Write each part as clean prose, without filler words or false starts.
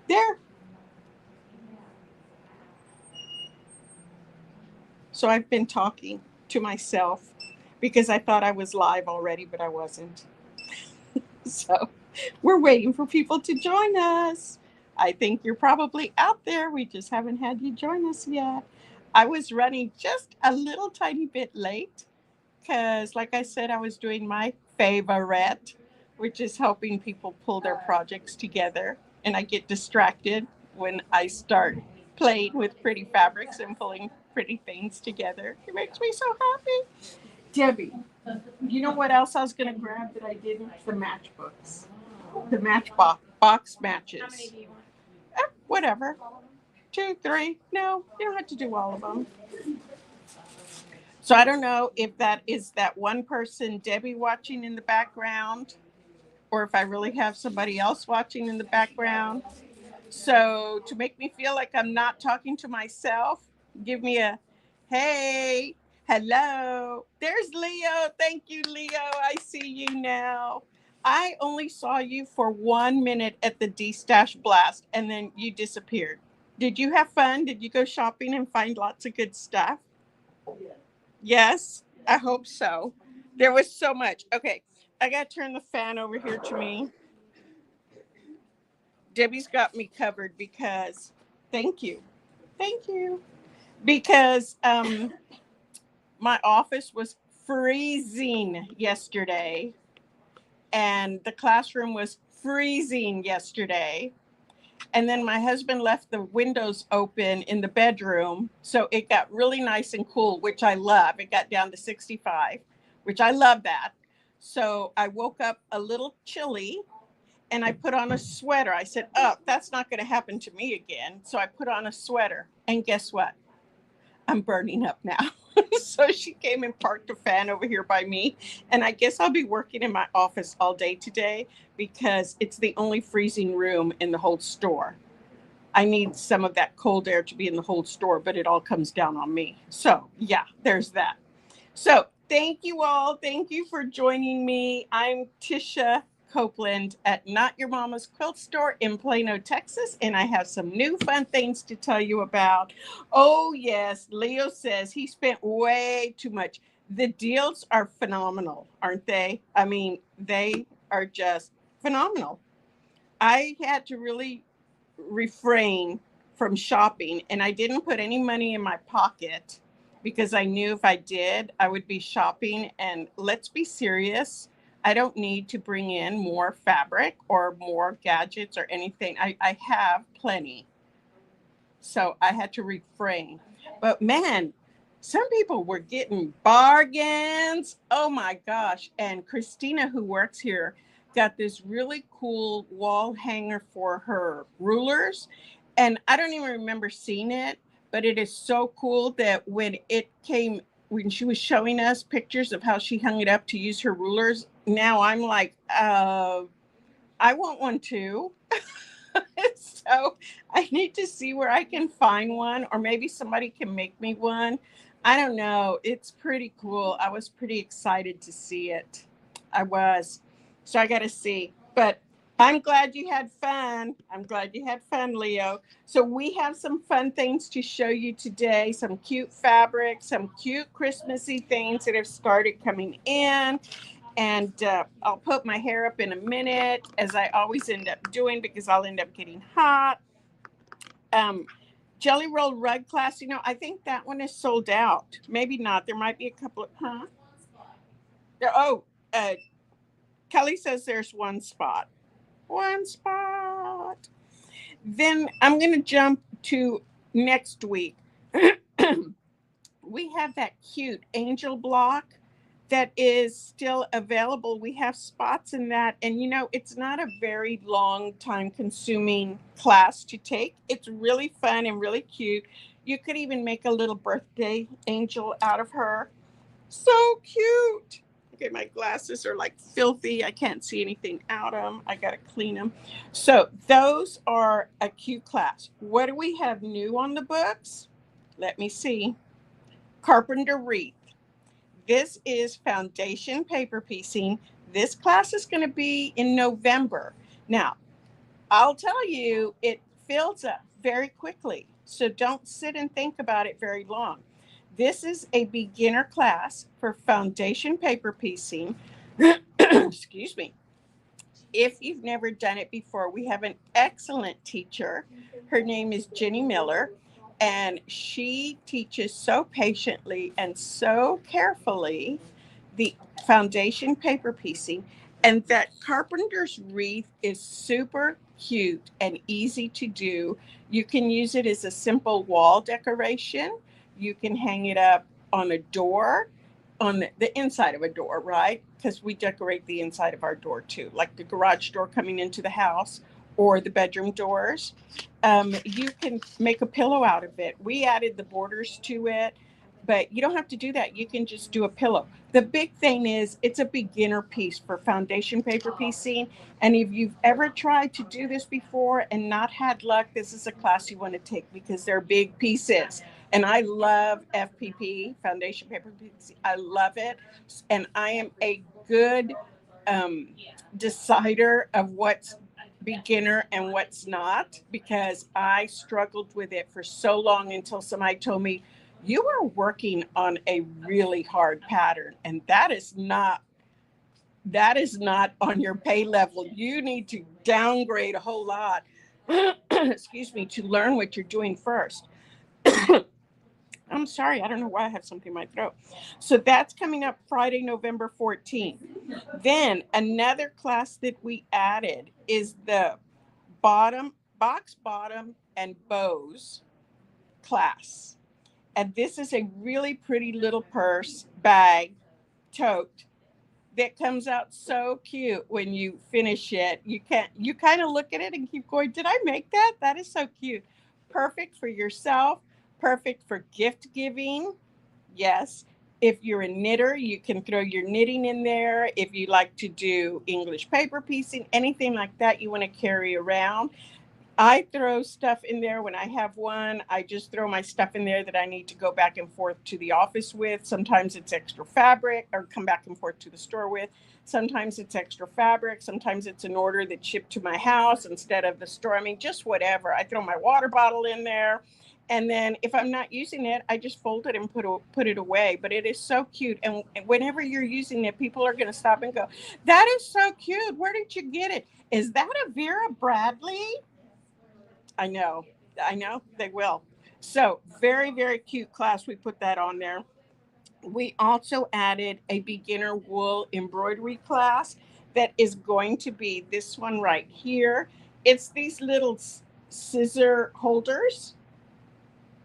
There. So I've been talking to myself because I thought I was live already, but I wasn't. So we're waiting for people to join us. I think you're probably out there. We just haven't had you join us yet. I was running just a little tiny bit late because, like I said, I was doing my favorite, which is helping people pull their projects together. And I get distracted when I start playing with pretty fabrics and pulling pretty things together. It makes me so happy. Debbie, you know what else I was going to grab that I didn't? The matchbooks. The box matches. How many do you want? Whatever. 2, 3. No, you don't have to do all of them. So I don't know if that is that one person, Debbie, watching in the background, or if I really have somebody else watching in the background. So to make me feel like I'm not talking to myself, give me a hey, hello. There's Leo. Thank you, Leo. I see you now. I only saw you for 1 minute at the D-Stash Blast, and then you disappeared. Did you have fun? Did you go shopping and find lots of good stuff? Yes, I hope so. There was so much. Okay, I got to turn the fan over here to me. Debbie's got me covered because, thank you. Because my office was freezing yesterday, and the classroom was freezing yesterday. And then my husband left the windows open in the bedroom, so it got really nice and cool, which I love. It got down to 65, which I love that. So I woke up a little chilly, and I put on a sweater. I said, oh, that's not going to happen to me again. So I put on a sweater, and guess what? I'm burning up now. So she came and parked a fan over here by me. And I guess I'll be working in my office all day today because it's the only freezing room in the whole store. I need some of that cold air to be in the whole store, but it all comes down on me. So yeah, there's that. So thank you all. Thank you for joining me. I'm Tisha Copeland at Not Your Mama's Quilt Store in Plano, Texas, and I have some new fun things to tell you about. Oh yes, Leo says he spent way too much. The deals are phenomenal, aren't they? I mean, they are just phenomenal. I had to really refrain from shopping, and I didn't put any money in my pocket because I knew if I did, I would be shopping. And let's be serious, I don't need to bring in more fabric or more gadgets or anything. I have plenty. So I had to refrain. But man, some people were getting bargains. Oh my gosh. And Christina, who works here, got this really cool wall hanger for her rulers. And I don't even remember seeing it, but it is so cool that when she was showing us pictures of how she hung it up to use her rulers, now I'm like, I want one too. So I need to see where I can find one, or maybe somebody can make me one. I don't know. It's pretty cool. I was pretty excited to see it. I was. So I got to see. But I'm glad you had fun. I'm glad you had fun, Leo. So we have some fun things to show you today. Some cute fabrics, some cute Christmassy things that have started coming in. And I'll put my hair up in a minute, as I always end up doing because I'll end up getting hot. Jelly Roll Rug class, I think that one is sold out. Maybe not. There might be a couple of, uh, Kelly says there's one spot. One spot. Then I'm going to jump to next week. We have that cute angel block that is still available. We have spots in that. And it's not a very long time consuming class to take. It's really fun and really cute. You could even make a little birthday angel out of her. So cute. Okay, my glasses are like filthy. I can't see anything out of them. I got to clean them. So those are a cute class. What do we have new on the books? Let me see. Carpenter Wreath. This is foundation paper piecing. This class is going to be in November. Now, I'll tell you, it fills up very quickly. So don't sit and think about it very long. This is a beginner class for foundation paper piecing. Excuse me. If you've never done it before, we have an excellent teacher. Her name is Jenny Miller, and she teaches so patiently and so carefully the foundation paper piecing, and that Carpenter's wreath is super cute and easy to do. You can use it as a simple wall decoration. You can hang it up on a door, on the inside of a door, right? Because we decorate the inside of our door too, like the garage door coming into the house or the bedroom doors. You can make a pillow out of it. We added the borders to it, but you don't have to do that. You can just do a pillow. The big thing is it's a beginner piece for foundation paper piecing. And if you've ever tried to do this before and not had luck, this is a class you want to take because they're big pieces. And I love FPP, foundation paper piecing. I love it. And I am a good decider of what's beginner and what's not, because I struggled with it for so long until somebody told me, you are working on a really hard pattern, and that is not on your pay level. You need to downgrade a whole lot, excuse me, to learn what you're doing first. I'm sorry, I don't know why I have something in my throat. So that's coming up Friday, November 14th. Then another class that we added is the box bottom and bows class. And this is a really pretty little purse, bag, tote that comes out so cute when you finish it. You kind of look at it and keep going, did I make that? That is so cute. Perfect for yourself, perfect for gift giving. Yes. If you're a knitter, you can throw your knitting in there. If you like to do English paper piecing, anything like that you want to carry around. I throw stuff in there when I have one. I just throw my stuff in there that I need to go back and forth to the office with. Sometimes it's extra fabric, or come back and forth to the store with. Sometimes it's extra fabric. Sometimes it's an order that's shipped to my house instead of the store. I mean, just whatever. I throw my water bottle in there. And then if I'm not using it, I just fold it and put it away. But it is so cute. And whenever you're using it, people are going to stop and go, that is so cute. Where did you get it? Is that a Vera Bradley? I know, they will. So very, very cute class. We put that on there. We also added a beginner wool embroidery class that is going to be this one right here. It's these little scissor holders.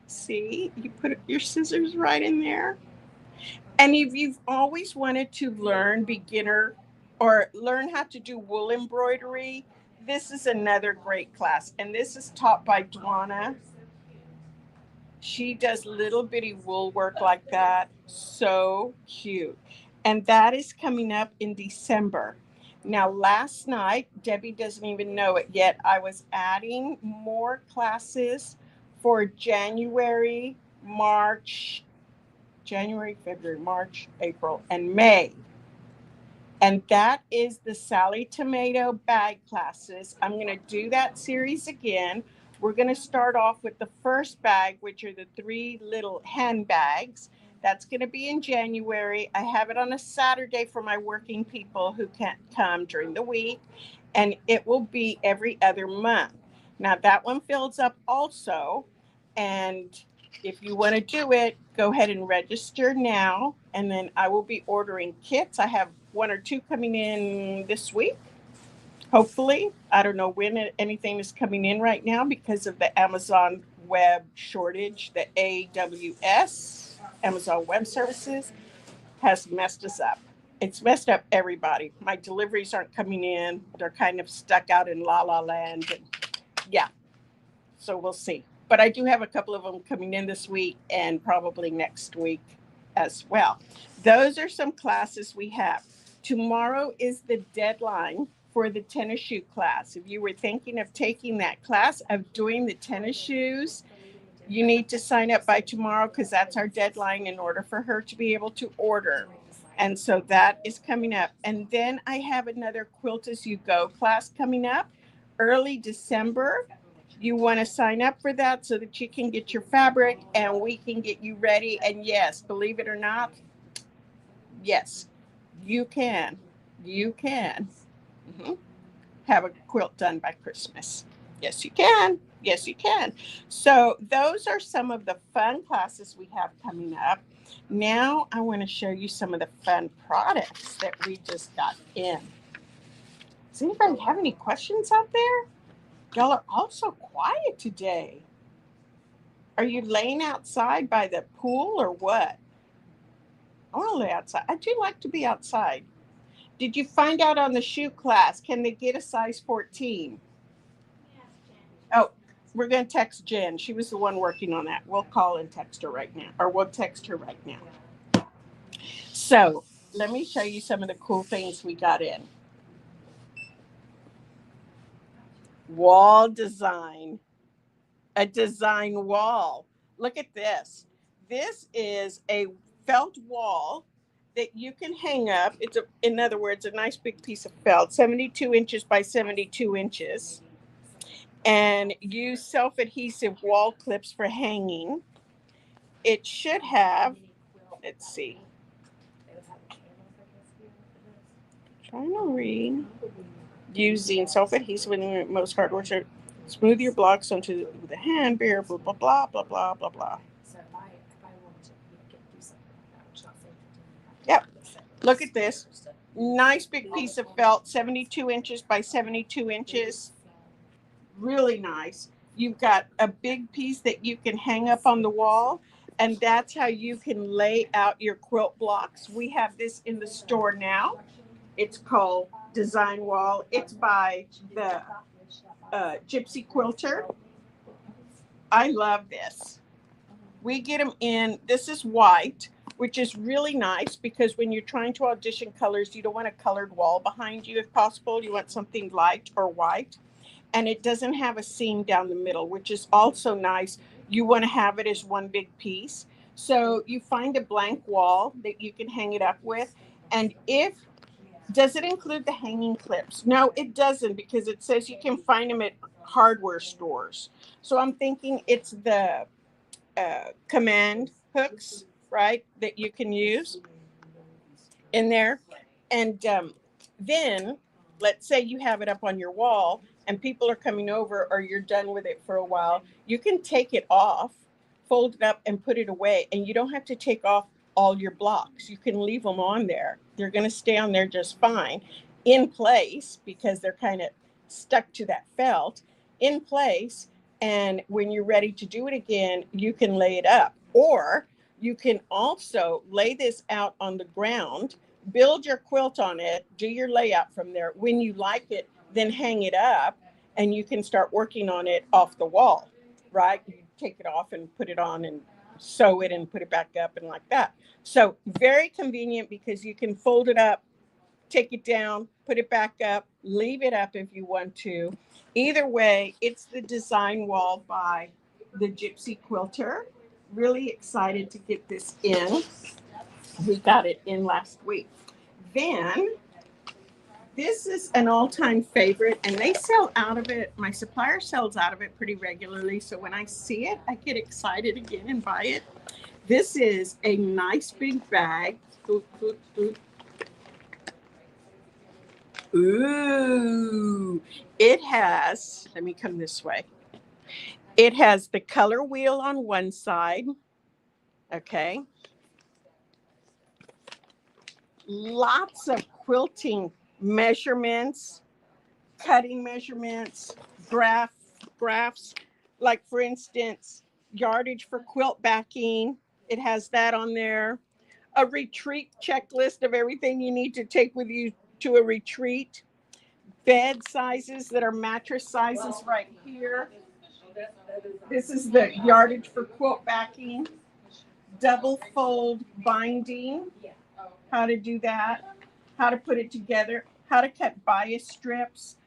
See, you put your scissors right in there. And if you've always wanted to learn beginner or learn how to do wool embroidery, this is another great class, and this is taught by 𝗀𝗏. She does little bitty wool work like that. So cute. And that is coming up in December. Now, last night, Debbie doesn't even know it yet, I was adding more classes for January, February, March, April, and May. And that is the Sally Tomato bag classes. I'm going to do that series again. We're going to start off with the first bag, which are the 3 little handbags. That's going to be in January. I have it on a Saturday for my working people who can't come during the week. And it will be every other month. Now, that one fills up also. And if you want to do it, go ahead and register now. And then I will be ordering kits. I have 1 or 2 coming in this week, hopefully. I don't know when anything is coming in right now because of the Amazon web shortage. The AWS, Amazon Web Services, has messed us up. It's messed up everybody. My deliveries aren't coming in. They're kind of stuck out in la la land. And yeah, so we'll see. But I do have a couple of them coming in this week and probably next week as well. Those are some classes we have. Tomorrow is the deadline for the tennis shoe class. If you were thinking of taking that class, of doing the tennis shoes, you need to sign up by tomorrow because that's our deadline in order for her to be able to order. And so that is coming up. And then I have another Quilt As You Go class coming up early December. You want to sign up for that so that you can get your fabric and we can get you ready. And yes, believe it or not, yes, you can. You can have a quilt done by Christmas. Yes, you can. Yes, you can. So those are some of the fun classes we have coming up. Now I want to show you some of the fun products that we just got in. Does anybody have any questions out there? Y'all are all so quiet today. Are you laying outside by the pool or what? I want to lay outside. I do like to be outside. Did you find out on the shoe class, can they get a size 14? Oh, we're going to text Jen. She was the one working on that. We'll call and text her right now, or we'll text her right now. So let me show you some of the cool things we got in. Wall design, a design wall. Look at this. This is a felt wall that you can hang up. It's in other words, a nice big piece of felt, 72 inches by 72 inches. And use self-adhesive wall clips for hanging. It should have, let's see. Trying to read. Using self-adhesive when most hardware should smooth your blocks onto the hand barrier, blah, blah, blah, blah, blah, blah, blah. Yep. Look at this. Nice big piece of felt, 72 inches by 72 inches. Really nice. You've got a big piece that you can hang up on the wall, and that's how you can lay out your quilt blocks. We have this in the store now. It's called Design Wall. It's by the Gypsy Quilter. I love this. We get them in, this is white, which is really nice because when you're trying to audition colors, you don't want a colored wall behind you if possible. You want something light or white. And it doesn't have a seam down the middle, which is also nice. You want to have it as one big piece. So you find a blank wall that you can hang it up with. And does it include the hanging clips? No, it doesn't, because it says you can find them at hardware stores. So I'm thinking it's the command hooks, right, that you can use in there. And then let's say you have it up on your wall and people are coming over, or you're done with it for a while, you can take it off, fold it up and put it away. And you don't have to take off all your blocks. You can leave them on there. They're going to stay on there just fine in place because they're kind of stuck to that felt in place. And when you're ready to do it again, you can lay it up. Or you can also lay this out on the ground, build your quilt on it, do your layout from there. When you like it, then hang it up and you can start working on it off the wall, right? You take it off and put it on and sew it and put it back up and like that. So very convenient because you can fold it up, take it down, put it back up, leave it up if you want to. Either way, it's the Design Wall by the Gypsy Quilter. Really excited to get this in. We got it in last week. Then this is an all-time favorite, and they sell out of it. My supplier sells out of it pretty regularly. So when I see it, I get excited again and buy it. This is a nice big bag. Ooh, it has, let me come this way. It has the color wheel on one side. Okay. Lots of quilting measurements, cutting measurements, graphs, like for instance, yardage for quilt backing. It has that on there. A retreat checklist of everything you need to take with you to a retreat. Bed sizes that are mattress sizes right here. This is the yardage for quilt backing. Double fold binding. How to do that. How to put it together. How to cut bias strips.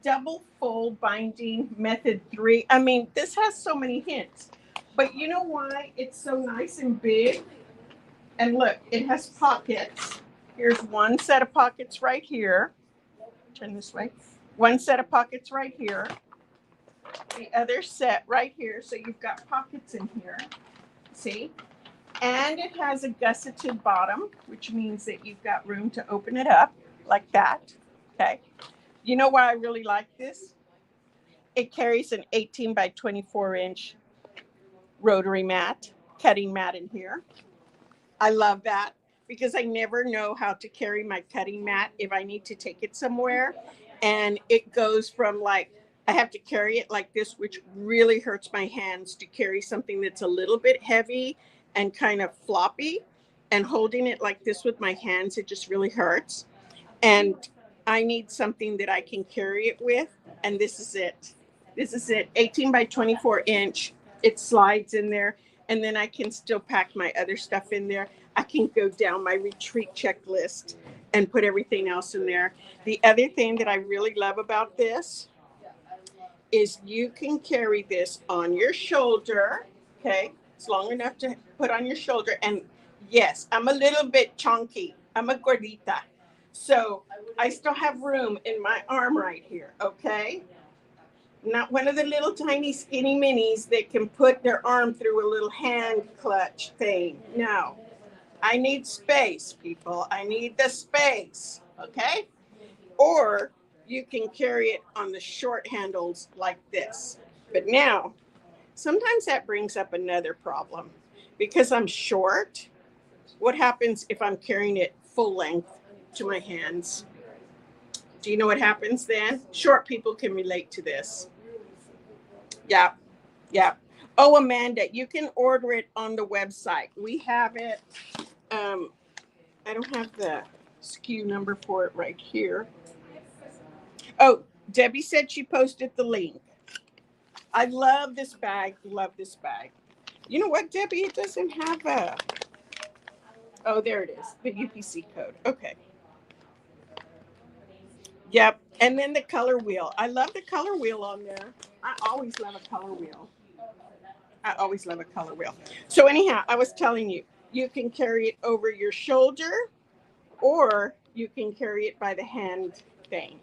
Double fold binding method 3. I mean, this has so many hints. But you know why it's so nice and big? And look, it has pockets. Here's one set of pockets right here. Turn this way. One set of pockets right here. the other set right here. So you've got pockets in here, see? And it has a gusseted bottom, which means that you've got room to open it up like that, okay? You know why I really like this? It carries an 18 by 24 inch rotary mat, cutting mat in here. I love that because I never know how to carry my cutting mat if I need to take it somewhere. And it goes from like, I have to carry it like this, which really hurts my hands to carry something that's a little bit heavy and kind of floppy. And holding it like this with my hands, it just really hurts. And I need something that I can carry it with. And this is it. This is it, 18 by 24 inch. It slides in there. And then I can still pack my other stuff in there. I can go down my retreat checklist and put everything else in there. The other thing that I really love about this is you can carry this on your shoulder, okay? It's long enough to put on your shoulder. And yes, I'm a little bit chunky. I'm a gordita. So I still have room in my arm right here, okay? Not one of the little tiny skinny minis that can put their arm through a little hand clutch thing. No, I need space, people. I need the space, okay? Or you can carry it on the short handles like this. But now, sometimes that brings up another problem. Because I'm short, what happens if I'm carrying it full length to my hands? Do you know what happens then? Short people can relate to this. Yeah, yeah. Oh, Amanda, you can order it on the website. We have it. I don't have the SKU number for it right here. Oh, Debbie said she posted the link. I love this bag. Love this bag. You know what, Debbie? It doesn't have a. Oh, there it is. The UPC code. Okay. Yep. And then the color wheel. I love the color wheel on there. I always love a color wheel. I always love a color wheel. So anyhow, I was telling you, you can carry it over your shoulder or you can carry it by the hand thing,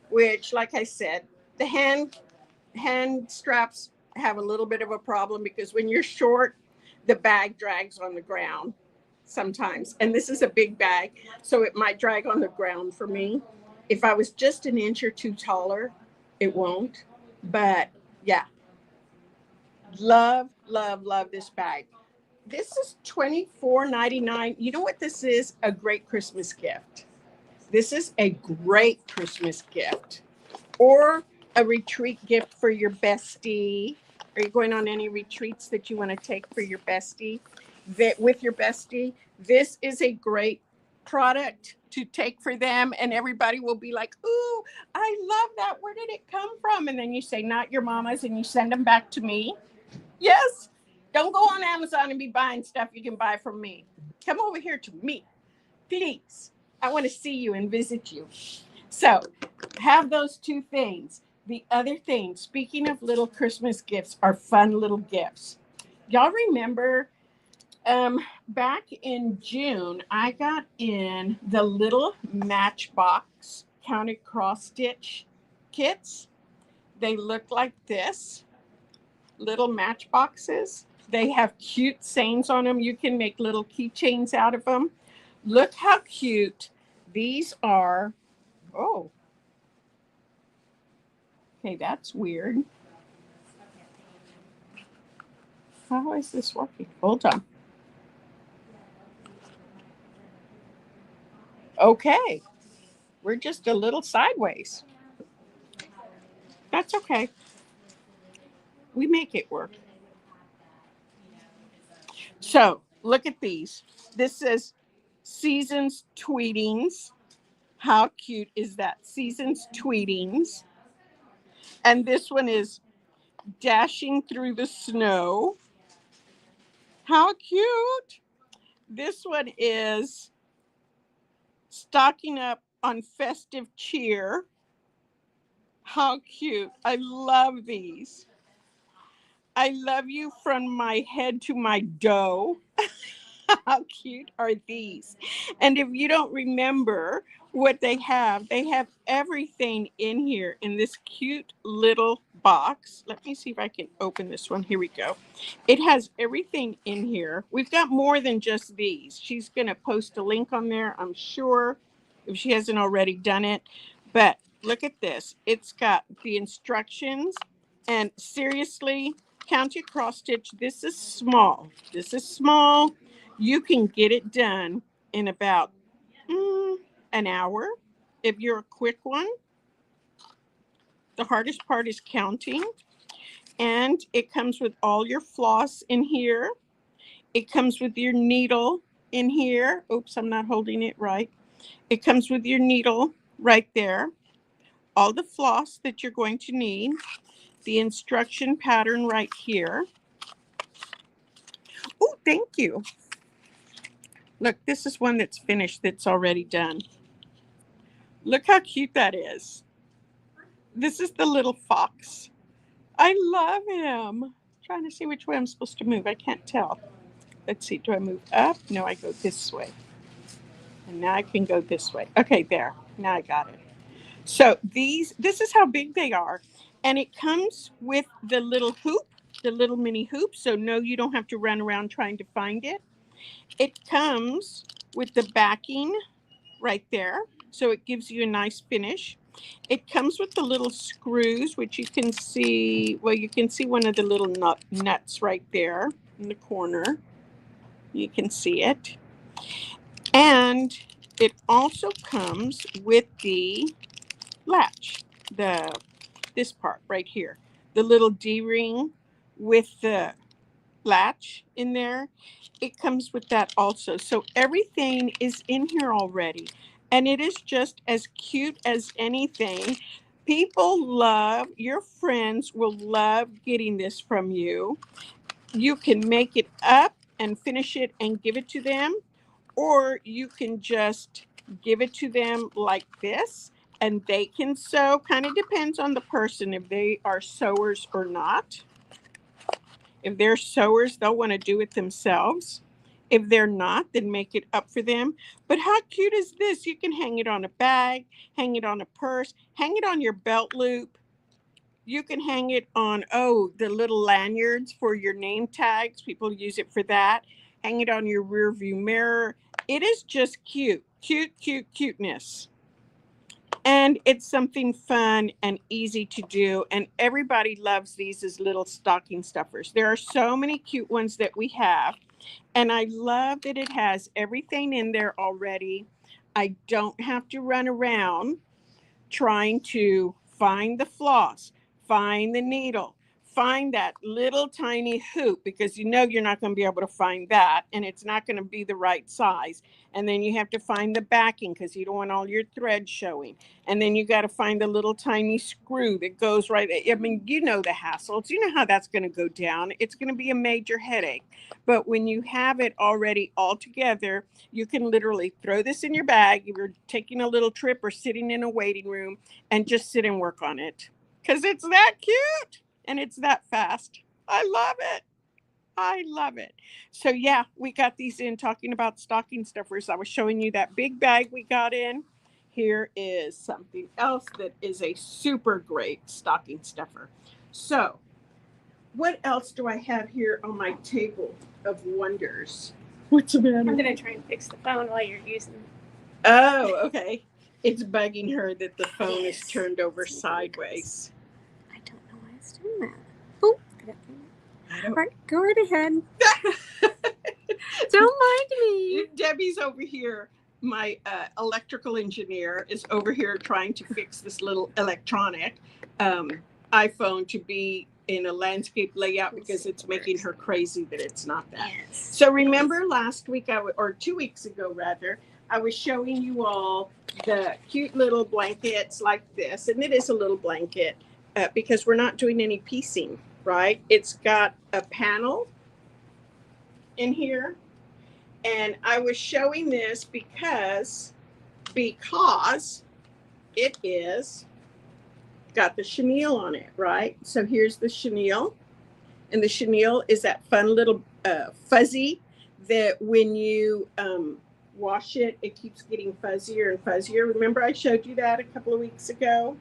which, like I said, the hand straps have a little bit of a problem because when you're short, the bag drags on the ground sometimes. And this is a big bag, so it might drag on the ground for me. If I was just an inch or two taller, it won't. But yeah, love, love, love this bag. This is $24.99. You know what this is? A great Christmas gift. This is a great Christmas gift. Or a retreat gift for your bestie. Are you going on any retreats that you want to take for your bestie? With your bestie, this is a great product to take for them, and everybody will be like, ooh, I love that. Where did it come from? And then you say, not your mama's, and you send them back to me. Yes. Don't go on Amazon and be buying stuff you can buy from me. Come over here to me, please. I want to see you and visit you. So have those two things. The other thing, speaking of little Christmas gifts, are fun little gifts. Y'all remember back in June, I got in the little Matchbox counted cross stitch kits. They look like this, little matchboxes. They have cute sayings on them. You can make little keychains out of them. Look how cute these are. Oh, okay, that's weird. How is this working? Hold on. Okay, we're just a little sideways. That's okay. We make it work. So look at these. This says Seasons Tweetings. How cute is that? Seasons Tweetings. And this one is Dashing Through the Snow. How cute. This one is Stocking Up on Festive Cheer. How cute. I love these. I love you from my head to my dough. How cute are these? And if you don't remember what they have everything in here in this cute little box. Let me see if I can open this one. Here we go. It has everything in here. We've got more than just these. She's going to post a link on there, I'm sure, if she hasn't already done it. But look at this. It's got the instructions. And seriously, count your cross stitch. This is small. This is small. You can get it done in about an hour if you're a quick one. The hardest part is counting. And it comes with all your floss in here. It comes with your needle in here. Oops, I'm not holding it right. It comes with your needle right there. All the floss that you're going to need. The instruction pattern right here. Oh, thank you. Look, this is one that's finished, that's already done. Look how cute that is. This is the little fox. I love him. I'm trying to see which way I'm supposed to move. I can't tell. Let's see, do I move up? No, I go this way. And now I can go this way. Okay, there. Now I got it. So this is how big they are. And it comes with the little hoop, the little mini hoop. So no, you don't have to run around trying to find it. It comes with the backing right there. So it gives you a nice finish. It comes with the little screws, which you can see. Well, you can see one of the little nuts right there in the corner. You can see it. And it also comes with the latch, this part right here, the little D-ring with the latch in there. It comes with that also. So everything is in here already. And it is just as cute as anything. People love, your friends will love getting this from you. You can make it up and finish it and give it to them. Or you can just give it to them like this and they can sew. Kind of depends on the person if they are sewers or not. If they're sewers, they'll want to do it themselves. If they're not, then make it up for them. But how cute is this? You can hang it on a bag, hang it on a purse, hang it on your belt loop. You can hang it on, the little lanyards for your name tags. People use it for that. Hang it on your rear view mirror. It is just cute, cute, cute, cuteness. And it's something fun and easy to do. And everybody loves these as little stocking stuffers. There are so many cute ones that we have. And I love that it has everything in there already. I don't have to run around trying to find the floss, find the needle, find that little tiny hoop, because you know you're not going to be able to find that and it's not going to be the right size. And then you have to find the backing because you don't want all your threads showing. And then you got to find the little tiny screw that goes right. I mean, you know the hassles. You know how that's going to go down. It's going to be a major headache. But when you have it already all together, you can literally throw this in your bag if you're taking a little trip or sitting in a waiting room and just sit and work on it. Because it's that cute and it's that fast. I love it. I love it. So yeah, we got these in talking about stocking stuffers. I was showing you that big bag we got in. Here is something else that is a super great stocking stuffer. So what else do I have here on my table of wonders? What's the matter? I'm going to try and fix the phone while you're using it. Oh, okay. It's bugging her that the phone is turned over sideways. I don't know why it's doing that. Oh, right, go right ahead. Don't mind me. Debbie's over here. My electrical engineer is over here trying to fix this little electronic iPhone to be in a landscape layout because it's making her crazy that it's not that. Yes. So remember last week, or 2 weeks ago rather, I was showing you all the cute little blankets like this. And it is a little blanket because we're not doing any piecing, right? It's got a panel in here. And I was showing this because it is got the chenille on it, right? So here's the chenille. And the chenille is that fun little fuzzy that when you wash it, it keeps getting fuzzier and fuzzier. Remember I showed you that a couple of weeks ago?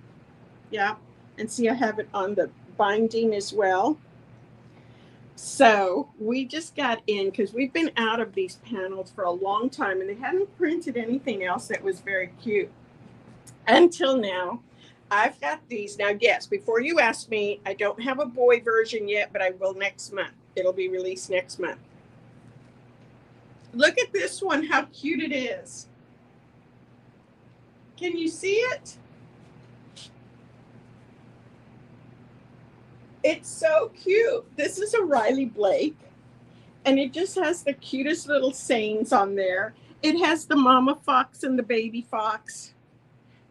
Yeah. And see, I have it on the binding as well. So we just got in because we've been out of these panels for a long time and they hadn't printed anything else that was very cute until now. I've got these. Now, yes, before you ask me, I don't have a boy version yet, but I will next month. It'll be released next month. Look at this one, how cute it is. Can you see it? It's so cute. This is a Riley Blake, and it just has the cutest little sayings on there. It has the mama fox and the baby fox.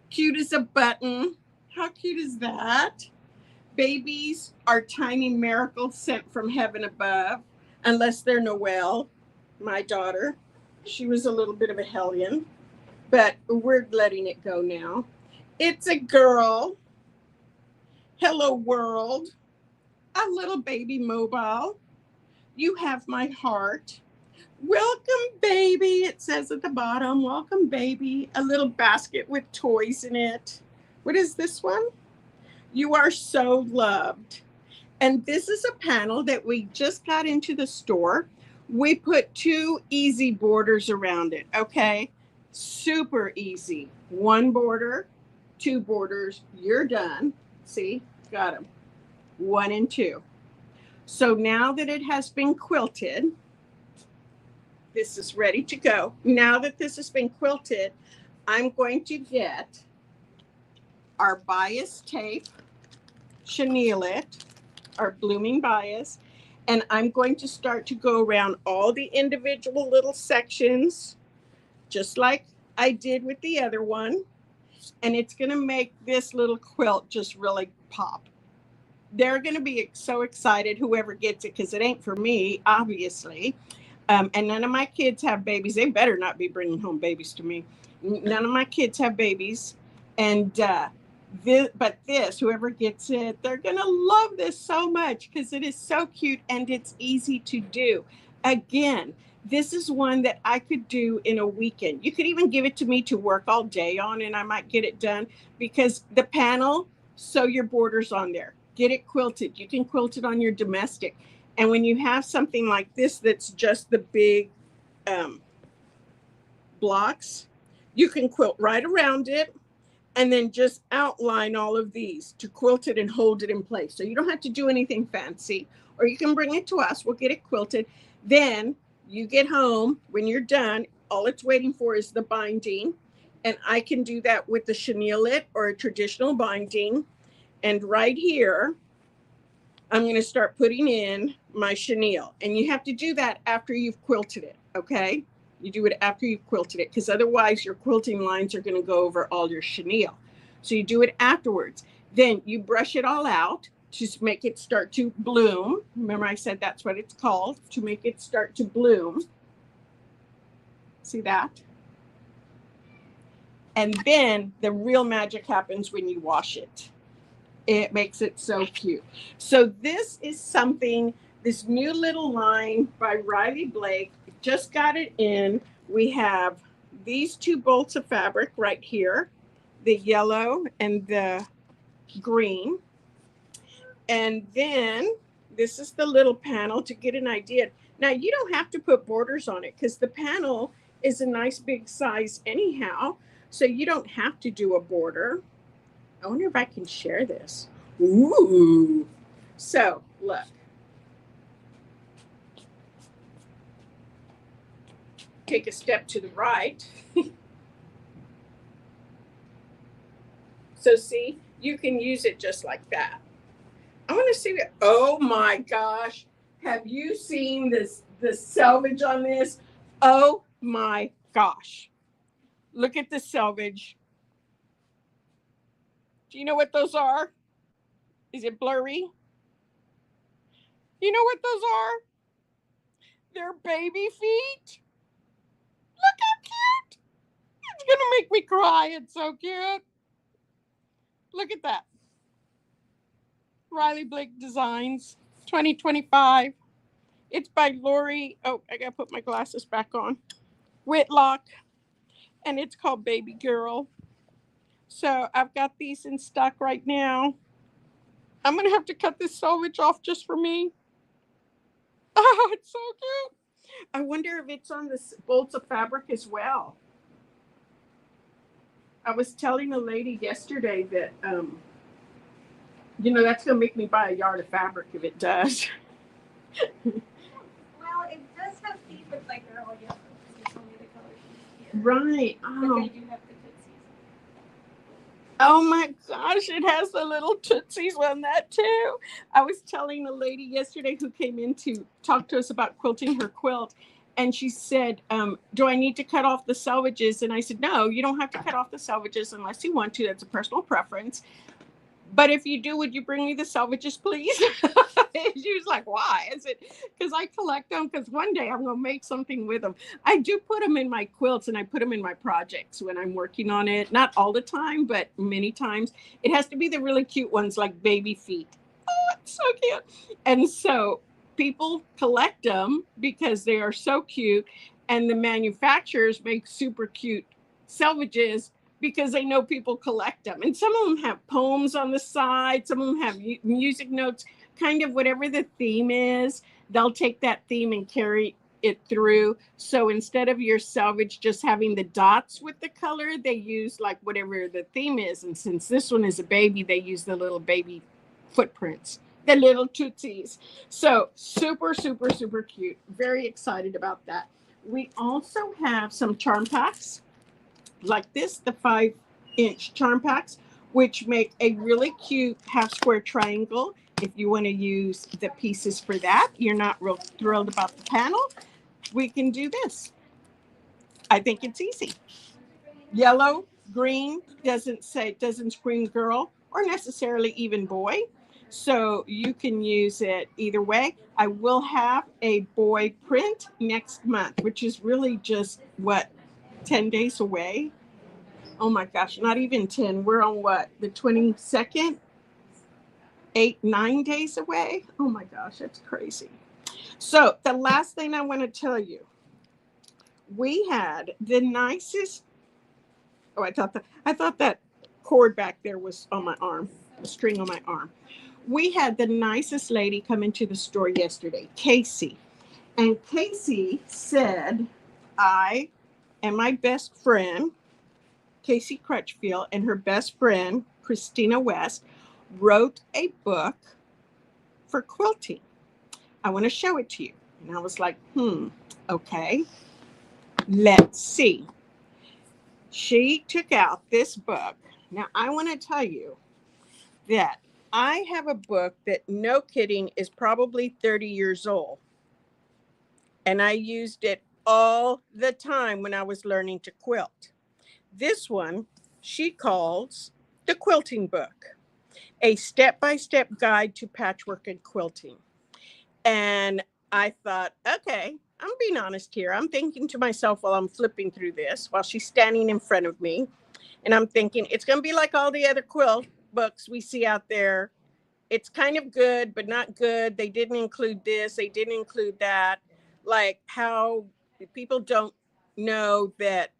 Cute as a button. How cute is that? Babies are tiny miracles sent from heaven above, unless they're Noelle, my daughter. She was a little bit of a hellion, but we're letting it go now. It's a girl. Hello, world. A little baby mobile. You have my heart. Welcome, baby. It says at the bottom, welcome, baby. A little basket with toys in it. What is this one? You are so loved. And this is a panel that we just got into the store. We put 2 easy borders around it, okay? Super easy. 1 border, 2 borders, you're done. See, got them. 1 and 2. So now that it has been quilted, this is ready to go. Now that this has been quilted, I'm going to get our bias tape, chenille it, our blooming bias, and I'm going to start to go around all the individual little sections, just like I did with the other one. And it's going to make this little quilt just really pop. They're going to be so excited, whoever gets it, because it ain't for me, obviously. And none of my kids have babies. They better not be bringing home babies to me. None of my kids have babies. And but this, whoever gets it, they're going to love this so much because it is so cute and it's easy to do. Again, this is one that I could do in a weekend. You could even give it to me to work all day on and I might get it done because the panel, sew your borders on there. Get it quilted. You can quilt it on your domestic. And when you have something like this that's just the big blocks, you can quilt right around it and then just outline all of these to quilt it and hold it in place. So you don't have to do anything fancy, or you can bring it to us. We'll get it quilted. Then you get home, when you're done, all it's waiting for is the binding. And I can do that with the chenille it or a traditional binding. And right here, I'm going to start putting in my chenille. And you have to do that after you've quilted it, okay? You do it after you've quilted it, because otherwise your quilting lines are going to go over all your chenille. So you do it afterwards. Then you brush it all out to make it start to bloom. Remember I said that's what it's called, to make it start to bloom. See that? And then the real magic happens when you wash it. It makes it so cute. So this is something, this new little line by Riley Blake, just got it in. We have these 2 bolts of fabric right here, the yellow and the green. And then this is the little panel to get an idea. Now you don't have to put borders on it because the panel is a nice big size anyhow. So you don't have to do a border. I wonder if I can share this. Ooh. So look. Take a step to the right. So see, you can use it just like that. I want to see that. Oh my gosh. Have you seen this, the selvage on this? Oh my gosh. Look at the selvage. Do you know what those are? Is it blurry? You know what those are? They're baby feet. Look how cute. It's going to make me cry. It's so cute. Look at that. Riley Blake Designs 2025. It's by Lori. Oh, I gotta put my glasses back on. Whitlock, and it's called Baby Girl. So I've got these in stock right now. I'm gonna have to cut this selvage off just for me. Oh, it's so cute. I wonder if it's on the bolts of fabric as well. I was telling a lady yesterday that, that's gonna make me buy a yard of fabric if it does. Well, it does have feet with like they're all yellow. It's only the colors. Right. But Oh. they do have the tootsies. Oh my gosh, it has the little tootsies on that too. I was telling a lady yesterday who came in to talk to us about quilting her quilt, and she said, do I need to cut off the selvages? And I said, no, you don't have to cut off the selvages unless you want to. That's a personal preference. But if you do, would you bring me the selvages, please? She was like, why? I said, because I collect them, because one day I'm going to make something with them. I do put them in my quilts and I put them in my projects when I'm working on it. Not all the time, but many times. It has to be the really cute ones like baby feet. Oh, it's so cute. And so people collect them because they are so cute. And the manufacturers make super cute selvages because they know people collect them. And some of them have poems on the side. Some of them have music notes, kind of whatever the theme is. They'll take that theme and carry it through. So instead of your selvage just having the dots with the color, they use like whatever the theme is. And since this one is a baby, they use the little baby footprints, the little tootsies. So super, super, super cute. Very excited about that. We also have some charm packs like this, the 5-inch charm packs, which make a really cute half square triangle. If you want to use the pieces for that, you're not real thrilled about the panel, we can do this. I think it's easy. Yellow, green, doesn't scream girl or necessarily even boy. So you can use it either way. I will have a boy print next month, which is really just 10 days away. Oh my gosh, not even 10. We're on the 22nd? 9 days away? Oh my gosh, that's crazy. So the last thing I want to tell you, we had the nicest, I thought that cord back there was on my arm, the string on my arm. We had the nicest lady come into the store yesterday, Casey. And Casey said, I and my best friend, 𝗂𝗄 Crutchfield, and her best friend, Christina West, wrote a book for quilting. I want to show it to you. And I was like, okay, let's see. She took out this book. Now, I want to tell you that I have a book that, no kidding, is probably 30 years old. And I used it all the time when I was learning to quilt. This one she calls the quilting book, a step-by-step guide to patchwork and quilting. And I thought, okay, I'm being honest here. I'm thinking to myself while I'm flipping through this, while she's standing in front of me, and I'm thinking it's going to be like all the other quilt books we see out there. It's kind of good, but not good. They didn't include this. They didn't include that. Like how people don't know that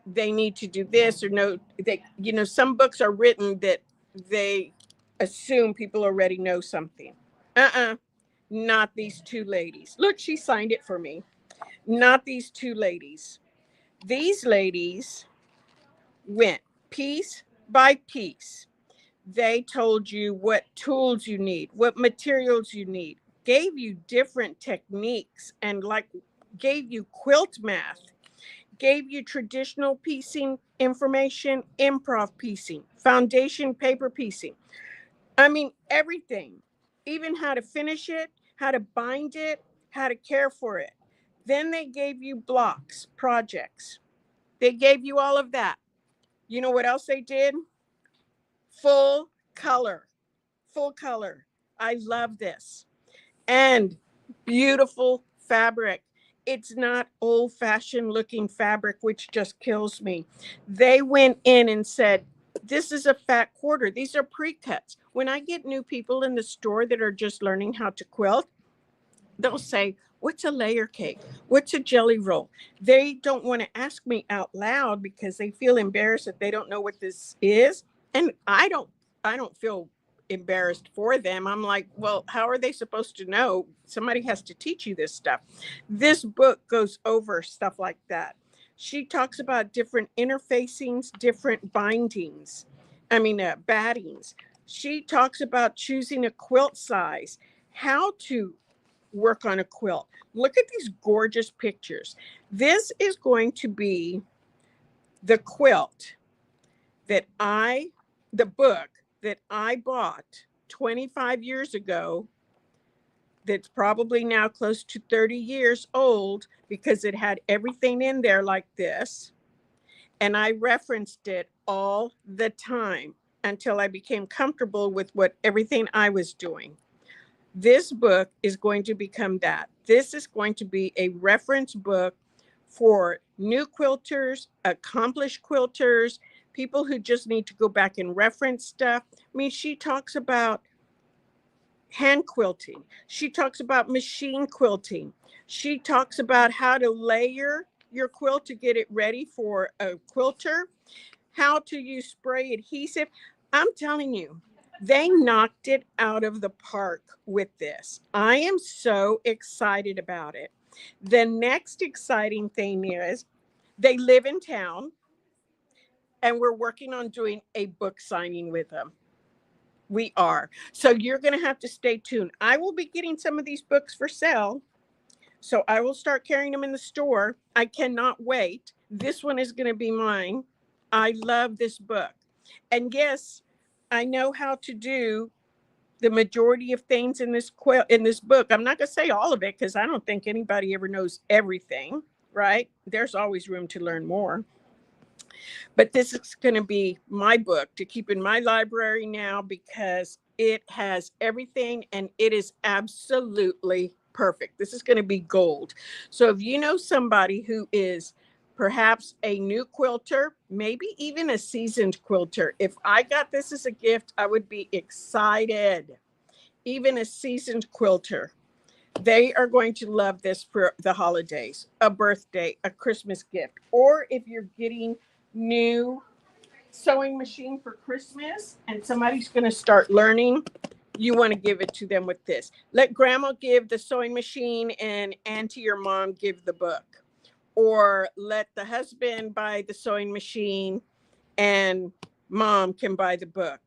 they need to do this or know that, some books are written that they assume people already know something. Not these two ladies. Look, she signed it for me. Not these two ladies. These ladies went piece by piece. They told you what tools you need, what materials you need, gave you different techniques, and gave you quilt math, gave you traditional piecing information, improv piecing, foundation paper piecing. I mean, everything, even how to finish it, how to bind it, how to care for it. Then they gave you blocks, projects. They gave you all of that. You know what else they did? Full color. I love this. And beautiful fabric. It's not old-fashioned looking fabric, which just kills me. They went in and said, this is a fat quarter. These are pre-cuts. When I get new people in the store that are just learning how to quilt, they'll say, what's a layer cake? What's a jelly roll? They don't want to ask me out loud because they feel embarrassed that they don't know what this is. And I don't feel embarrassed for them. I'm like, well, how are they supposed to know? Somebody has to teach you this stuff. This book goes over stuff like that. She talks about different interfacings, different bindings. Battings. She talks about choosing a quilt size, how to work on a quilt. Look at these gorgeous pictures. This is going to be the quilt the book that I bought 25 years ago, that's probably now close to 30 years old, because it had everything in there like this. And I referenced it all the time until I became comfortable with everything I was doing. This book is going to become that. This is going to be a reference book for new quilters, accomplished quilters, people who just need to go back and reference stuff. She talks about hand quilting. She talks about machine quilting. She talks about how to layer your quilt to get it ready for a quilter, how to use spray adhesive. I'm telling you, they knocked it out of the park with this. I am so excited about it. The next exciting thing is they live in town, and we're working on doing a book signing with them. We are. So you're going to have to stay tuned. I will be getting some of these books for sale. So I will start carrying them in the store. I cannot wait. This one is going to be mine. I love this book. And yes, I know how to do the majority of things in this book. I'm not going to say all of it because I don't think anybody ever knows everything, right? There's always room to learn more. But this is going to be my book to keep in my library now, because it has everything and it is absolutely perfect. This is going to be gold. So if you know somebody who is perhaps a new quilter, maybe even a seasoned quilter, if I got this as a gift, I would be excited. Even a seasoned quilter, they are going to love this for the holidays, a birthday, a Christmas gift, or if you're getting new sewing machine for Christmas and somebody's going to start learning, you want to give it to them with this. Let grandma give the sewing machine and auntie or mom give the book. Or let the husband buy the sewing machine and mom can buy the book.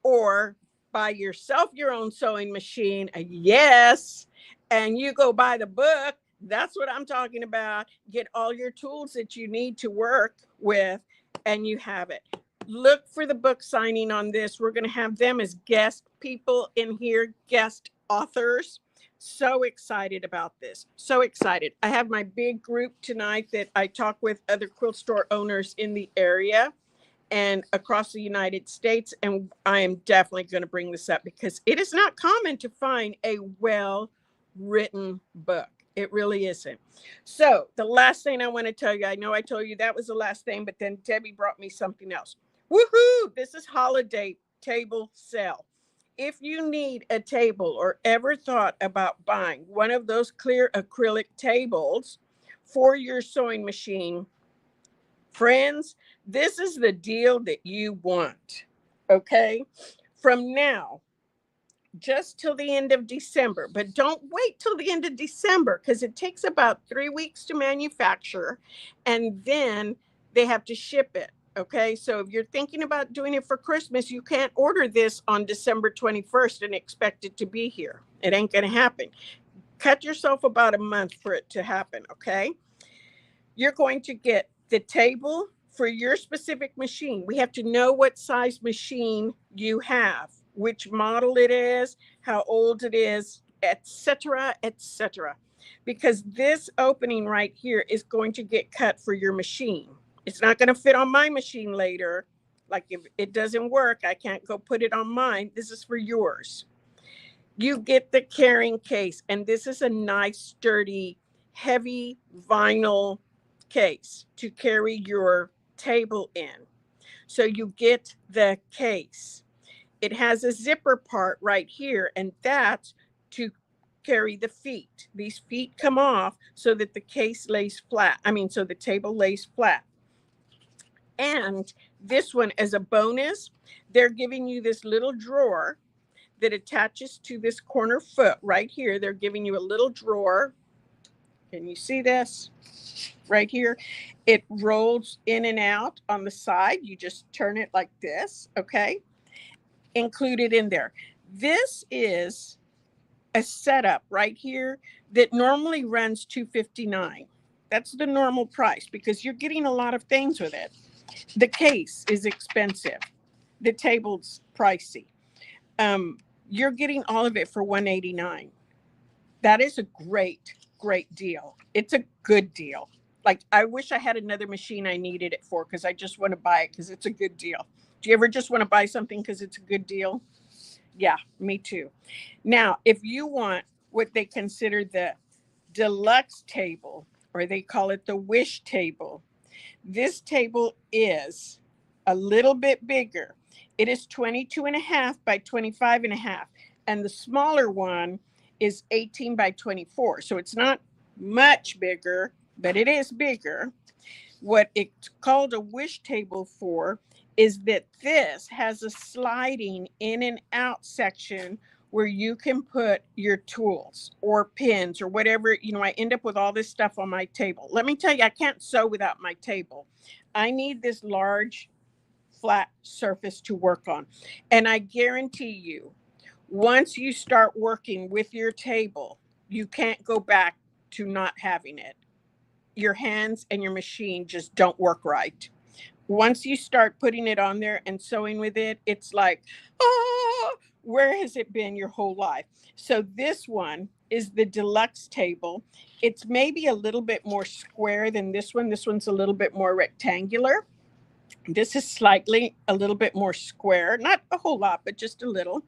Or buy yourself your own sewing machine, yes, and you go buy the book. That's what I'm talking about. Get all your tools that you need to work with, and you have it. Look for the book signing on this. We're going to have them as guest people in here, guest authors. So excited about this. So excited. I have my big group tonight that I talk with other quilt store owners in the area and across the United States. And I am definitely going to bring this up because it is not common to find a well-written book. It really isn't. So the last thing I want to tell you, I know I told you that was the last thing, but then Debbie brought me something else. Woohoo! This is holiday table sale. If you need a table or ever thought about buying one of those clear acrylic tables for your sewing machine, friends, this is the deal that you want, okay? From now, just till the end of December, but don't wait till the end of December because it takes about 3 weeks to manufacture and then they have to ship it, okay? So if you're thinking about doing it for Christmas, you can't order this on December 21st and expect it to be here. It ain't gonna happen. Cut yourself about a month for it to happen, okay? You're going to get the table for your specific machine. We have to know what size machine you have, which model it is, how old it is, etc., etc. Because this opening right here is going to get cut for your machine. It's not going to fit on my machine later. Like if it doesn't work, I can't go put it on mine. This is for yours. You get the carrying case, and this is a nice, sturdy, heavy vinyl case to carry your table in. So you get the case. It has a zipper part right here, and that's to carry the feet. These feet come off so that the case lays flat. So the table lays flat. And this one, as a bonus, they're giving you this little drawer that attaches to this corner foot right here. They're giving you a little drawer. Can you see this? Right here. It rolls in and out on the side. You just turn it like this, okay? Included in there. This is a setup right here that normally runs $259. That's the normal price because you're getting a lot of things with it. The case is expensive. The table's pricey. You're getting all of it for $189. That is a great deal. It's a good deal. Like, I wish I had another machine I needed it for because I just want to buy it because it's a good deal. Do you ever just want to buy something because it's a good deal? Yeah, me too. Now, if you want what they consider the deluxe table, or they call it the wish table, this table is a little bit bigger. It is 22.5 by 25.5, and the smaller one is 18 by 24. So it's not much bigger, but it is bigger. What it's called a wish table for is that this has a sliding in and out section where you can put your tools or pins or whatever. I end up with all this stuff on my table. Let me tell you, I can't sew without my table. I need this large flat surface to work on. And I guarantee you, once you start working with your table, you can't go back to not having it. Your hands and your machine just don't work right. Once you start putting it on there and sewing with it, it's like, oh, where has it been your whole life? So this one is the deluxe table. It's maybe a little bit more square than this one. This one's a little bit more rectangular. This is slightly a little bit more square, not a whole lot, but just a little.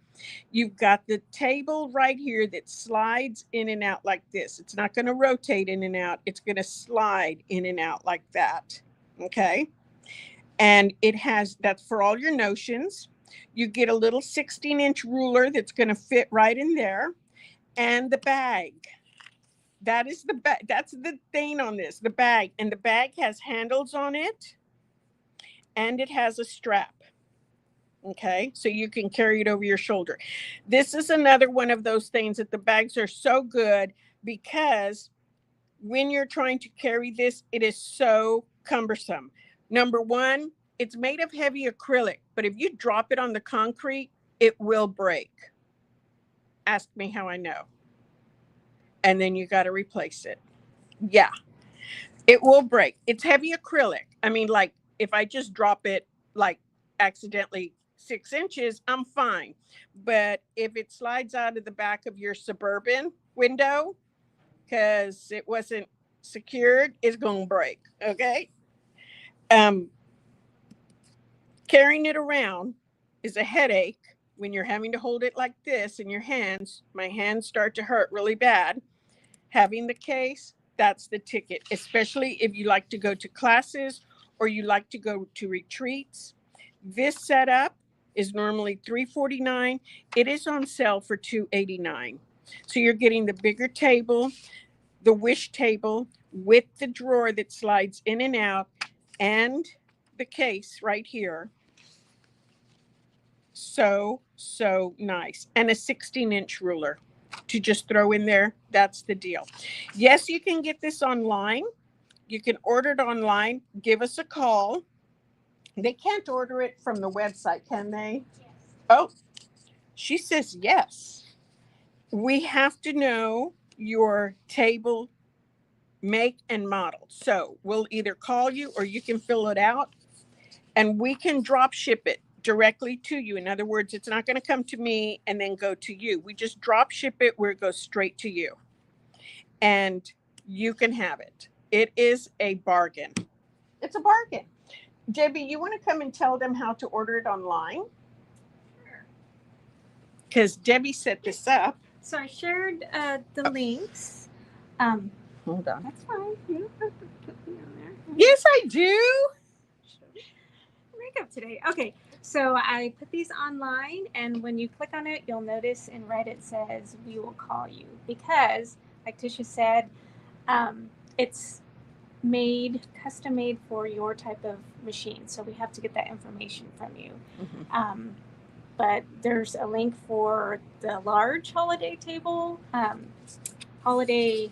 You've got the table right here that slides in and out like this. It's not going to rotate in and out. It's going to slide in and out like that. Okay. And it has, that's for all your notions. You get a little 16-inch ruler that's going to fit right in there. And the bag. That is the bag. That's the thing on this, the bag. And the bag has handles on it. And it has a strap. Okay, so you can carry it over your shoulder. This is another one of those things that the bags are so good because when you're trying to carry this, it is so cumbersome. Number one, it's made of heavy acrylic, but if you drop it on the concrete, it will break. Ask me how I know. And then you got to replace it. Yeah, it will break. It's heavy acrylic. Like, if I just drop it like accidentally 6 inches, I'm fine. But if it slides out of the back of your Suburban window because it wasn't secured, it's going to break. Okay. Carrying it around is a headache when you're having to hold it like this in your hands. My hands start to hurt really bad. Having the case, that's the ticket, especially if you like to go to classes or you like to go to retreats. This setup is normally $349. It is on sale for $289. So you're getting the bigger table, the wish table with the drawer that slides in and out, and the case right here. So nice. And a 16-inch ruler to just throw in there. That's the deal. Yes, you can get this online. You can order it online. Give us a call. They can't order it from the website, can they? Yes. Oh, she says yes. We have to know your table make and model. So we'll either call you or you can fill it out and we can drop ship it directly to you. In other words, it's not going to come to me and then go to you. We just drop ship it where it goes straight to you. And you can have it. It is a bargain. It's a bargain. Debbie, you want to come and tell them how to order it online? Sure. Because Debbie set this up. So I shared the links. Hold on. That's fine. You don't have to put me on there. Yes, I do. Makeup today. Okay. So I put these online, and when you click on it, you'll notice in red it says, "We will call you," because, like Tisha said, it's custom made for your type of machine. So we have to get that information from you. Mm-hmm. But there's a link for the large holiday table, holiday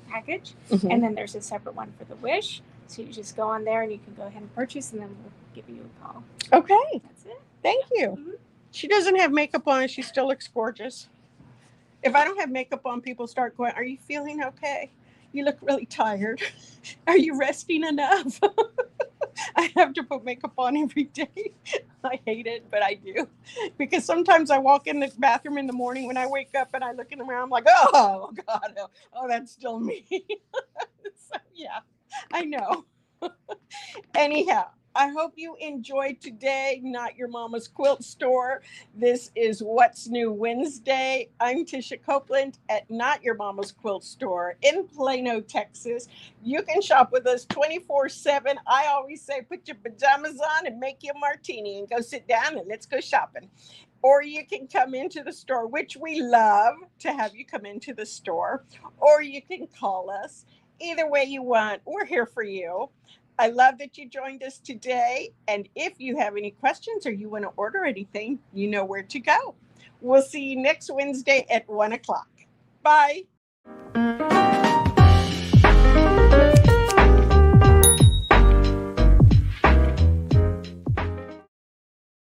package. Mm-hmm. And then there's a separate one for the wish. So you just go on there and you can go ahead and purchase, and then we'll give you a call. Okay. That's it. Thank you. Mm-hmm. She doesn't have makeup on. She still looks gorgeous. If I don't have makeup on, people start going, "Are you feeling okay? You look really tired. Are you resting enough?" I have to put makeup on every day. I hate it, but I do. Because sometimes I walk in the bathroom in the morning when I wake up and I look in the mirror, I'm like, oh, God, oh, that's still me. So, yeah, I know. Anyhow, I hope you enjoyed today, Not Your Mama's Quilt Store. This is What's New Wednesday. I'm 𝗙𝗃𝗁𝗀 Copeland at Not Your Mama's Quilt Store in Plano, Texas. You can shop with us 24/7. I always say, put your pajamas on and make you a martini and go sit down and let's go shopping. Or you can come into the store, which we love to have you come into the store, or you can call us. Either way you want, we're here for you. I love that you joined us today. And if you have any questions or you want to order anything, you know where to go. We'll see you next Wednesday at 1 o'clock. Bye.